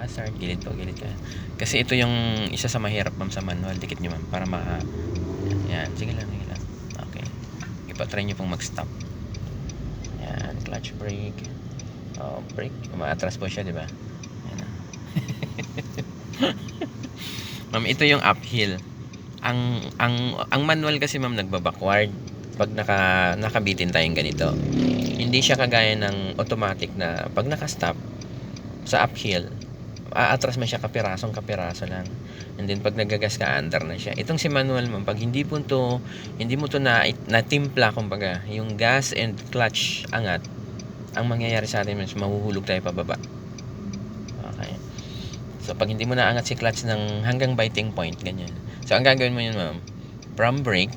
hazard, gilid po, gilid ka. Kasi ito yung isa sa mahirap ma'am sa manual. Dikit nyo ma'am para yan, sige lang, sige lang. Okay, ipa-try nyo pong mag-stop. Yan, clutch brake. Brake, umaatras po siya, di ba? Yan. Ma'am, ito yung uphill. Ang manual kasi ma'am nagba-backward pag nakabitin tayong ganito. Hindi siya kagaya ng automatic na pag naka-stop sa uphill, aatras man siya kapiraso lang. And then pag nagagas ka, under na siya. Itong si manual ma'am, pag hindi mo to na timpla kumbaga, yung gas and clutch angat, ang mangyayari sa atin is mahuhulog tayo pababa. Okay. So pag hindi mo na angat si clutch ng hanggang biting point, ganyan. So ang gagawin mo yun ma'am, from brake,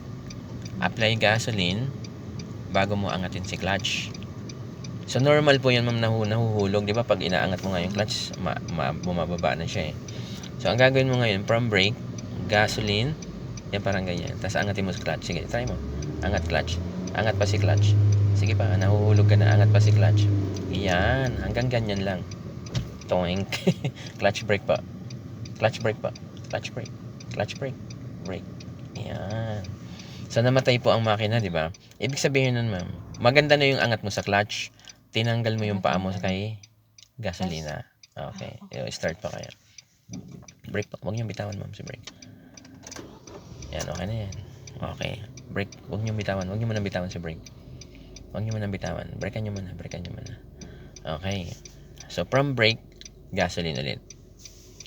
apply gasoline bago mo angatin si clutch. So normal po yan ma'am, nahuhulog, di ba? Pag inaangat mo nga yung clutch, bumababa na siya eh. So ang gagawin mo ngayon, from brake, gasoline, yan parang ganyan. Tapos angatin mo si clutch. Sige, try mo. Angat clutch. Angat pa si clutch. Sige pa, nahuhulog ka na. Angat pa si clutch. Yan, hanggang ganyan lang. Toink. Clutch brake pa. Clutch brake pa. Clutch brake. Clutch brake. Brake. Yan. So namatay po ang makina, di ba? Ibig sabihin nun ma'am, maganda na yung angat mo sa clutch. Tinanggal mo yung paa mo kay gasolina. Okay. Start pa kaya. Brake pa. Huwag niyong bitawan ma'am si brake. Yan, okay na yan. Okay. Brake. Huwag niyong bitawan. Huwag niyo muna bitawan si brake. Huwag niyo muna bitawan. Brakean niyo muna. Brakean niyo muna. Okay. So from brake, gasoline ulit.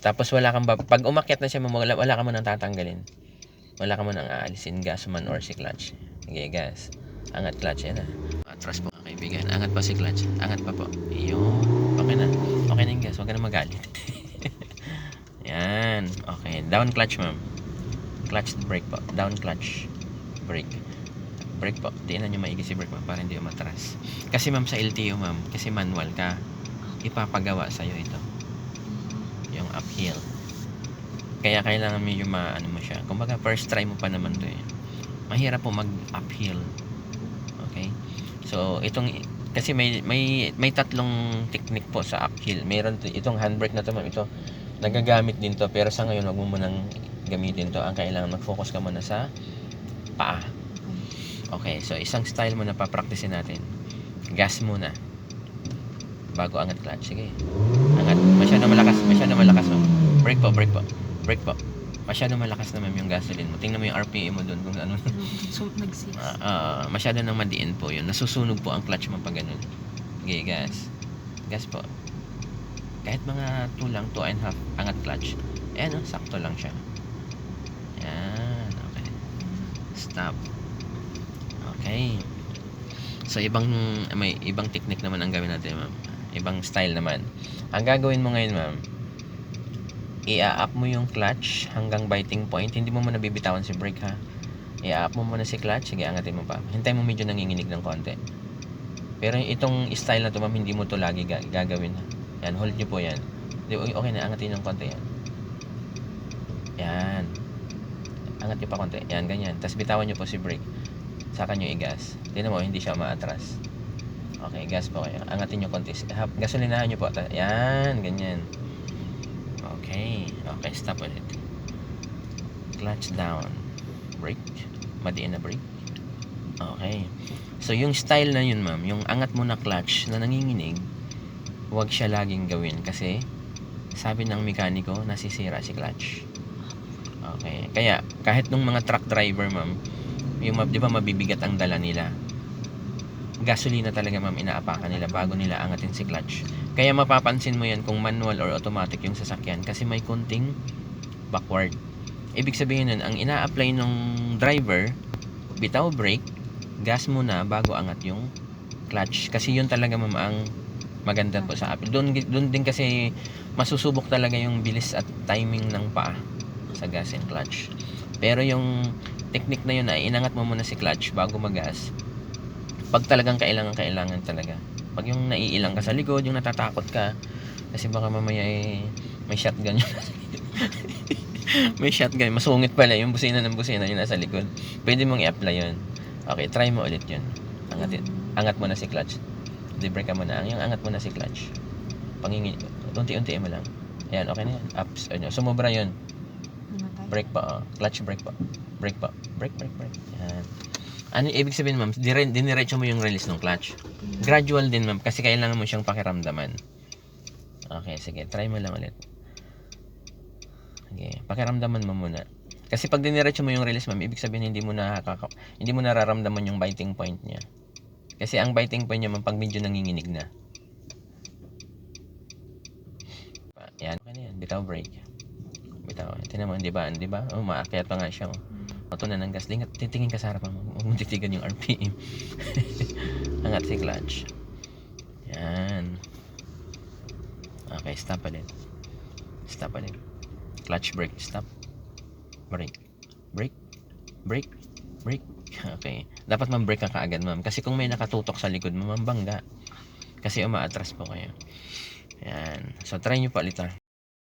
Tapos wala kang pag umakyat na siya, wala ka mo nang tatanggalin. Wala ka mo nang aalisin gas man or si clutch. Okay, gas. Angat clutch. Yan na. Atras po mga kaibigan. Angat pa si clutch. Angat pa po. Yun. Okay na. Okay na yung gas. Huwag ka na magalit. Yan. Okay. Down clutch ma'am. Clutch brake po. Down clutch. Brake. Brake po. Tingnan nyo maigi si brake ma'am para hindi umatras. Kasi ma'am sa LTO ma'am, kasi manual ka, ipapagawa sa'yo ito. Yung uphill. Kaya kailangan mo yung ano mo siya. Kumbaga first try mo pa naman to eh. Mahirap po mag-uphill. Okay? So, kasi may tatlong technique po sa uphill. Meron itong handbrake na to ma'am. Ito, nagagamit din to. Pero sa ngayon, wag mo munang gamitin to. Ang kailangan mag-focus ka muna sa paa. Okay, so isang style mo na papraktisin natin. Gas muna. Bago angat clutch. Sige. Angat. Masyado malakas ma'am. Brake po. Brake po. Masyado malakas naman yung gasoline mo. Tingnan mo yung RPM mo doon kung ano. So, nag-6. Masyado nang madiin po yun. Nasusunog po ang clutch mo pag ganun. Okay, gas. Gas po. Kahit mga 2 lang, 2.5 angat clutch. Ayan, sakto lang siya. Yan. Okay. Stop. Okay. So, may ibang technique naman ang gawin natin, ma'am. Ibang style naman. Ang gagawin mo ngayon, ma'am, i-up mo yung clutch hanggang biting point. Hindi mo muna bibitawan si brake ha. I-up mo muna si clutch. Sige, angatin mo pa. Hintay mo medyo nanginginig ng konti. Pero itong style na to ma'am, hindi mo to lagi gagawin ha. Yan, hold nyo po yan. Okay na, angatin ng konti yan. Yan. Angat nyo pa konti. Yan, ganyan. Tapos bitawan nyo po si brake. Saka nyo i-gas. Tignan mo, hindi siya maatras. Okay, gas po kayo. Angatin nyo konti. Gasolinahan nyo po. Yan, ganyan. Okay, stop ulit. Clutch down. Brake. Madiin na brake. Okay. So, yung style na yun, ma'am, yung angat mo na clutch na nanginginig, huwag siya laging gawin kasi sabi ng mekaniko, nasisira si clutch. Okay. Kaya, kahit nung mga truck driver, ma'am, yung, di ba, mabibigat ang dala nila, gasolina talaga ma'am inaapakan nila bago nila angatin si clutch. Kaya mapapansin mo yan kung manual or automatic yung sasakyan kasi may kunting backward. Ibig sabihin nun, ang ina-apply ng driver, bitaw brake, gas muna bago angat yung clutch. Kasi yun talaga ma'am ang maganda po sa Apple. Doon din kasi masusubok talaga yung bilis at timing ng paa sa gas and clutch. Pero yung technique na yun ay inangat mo muna si clutch bago mag-gas. Pag talagang kailangan talaga. Pag yung naiilang ka sa likod, yung natatakot ka, kasi baka mamaya may shotgun yun. May shotgun, masungit pala yung busina ng busina yung nasa likod. Pwede mong i-apply yun. Okay, try mo ulit yun. Angat mo na si clutch. Debrake ka mo na. Yung angat mo na si clutch. Unti-unti mo lang. Ayan, okay na yan. Ups, ano, sumobra yun. Namatay. Brake pa, clutch brake pa. Brake pa. Brake. Yan. Ano ibig sabihin, ma'am? Diniretso mo yung release ng clutch. Gradual din, ma'am, kasi kailangan mo siyang pakiramdaman. Okay, sige. Try mo lang ulit. Okay, pakiramdaman mo muna. Kasi pag diniretso mo yung release, ma'am, ibig sabihin hindi mo nararamdaman yung biting point niya. Kasi ang biting point niya, ma'am, pag medyo nanginginig na. Yan, okay na yan. Bitaw brake. Bitaw. Tingnan mo, di ba? Umaakyat pa nga siya. Auto na ng gas. Titingin ka sa harapan mo. Huwag mong titigan yung RPM. Angat si clutch. Yan. Okay, stop ulit. Clutch brake, stop. Brake. Okay. Dapat brake ka kaagad, ma'am. Kasi kung may nakatutok sa likod mo, ma'am, bangga. Kasi umaatras po kayo. Yan. So, try nyo pa ulit, ha.